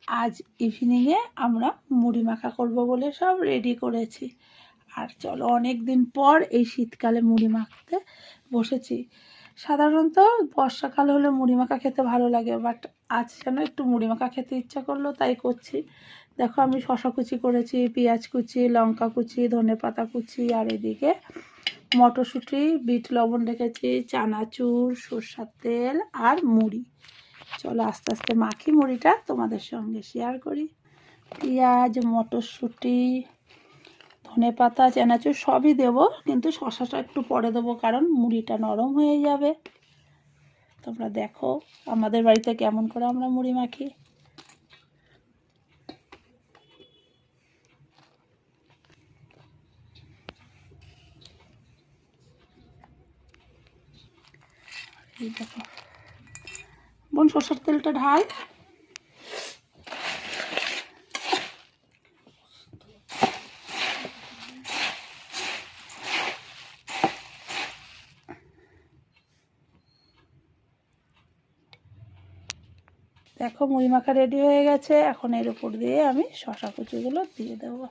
আজ ইভিনিংয়ে আমরা মুড়ি মাখা করব বলে সব রেডি করেছি। আর চলো, অনেক দিন পর এই শীতকালে মুড়ি মাখতে বসেছি। সাধারণত বর্ষাকাল হলে মুড়ি মাখা খেতে ভালো লাগে, বাট আজ যেন একটু মুড়ি মাখা খেতে ইচ্ছা করলো, তাই করছি। দেখো, আমি শসা কুচি করেছি, পেঁয়াজ কুচি, লঙ্কা কুচি, ধনেপাতা কুচি, আর এদিকে মটরশুঁটি, বিট লবণ রেখেছি, চানাচুর, সরষের তেল আর মুড়ি। চলো আস্তে আস্তে মাখি মুড়িটা, তোমাদের সঙ্গে শেয়ার করি। পেঁয়াজ, মটরশুঁটি, ধনেপাতা, চানাচুর সবই দেবো, কিন্তু শসাটা একটু পরে দেবো কারণ মুড়িটা নরম হয়ে যাবে। তোমরা দেখো আমাদের বাড়িতে কেমন করে আমরা মুড়ি মাখি। এই দেখো বোন, সরষের তেলটা ঢাল। দেখো মুড়ি মাখা রেডি হয়ে গেছে। এখন এর উপর দিয়ে আমি শসা কুচিগুলো দিয়ে দেবো।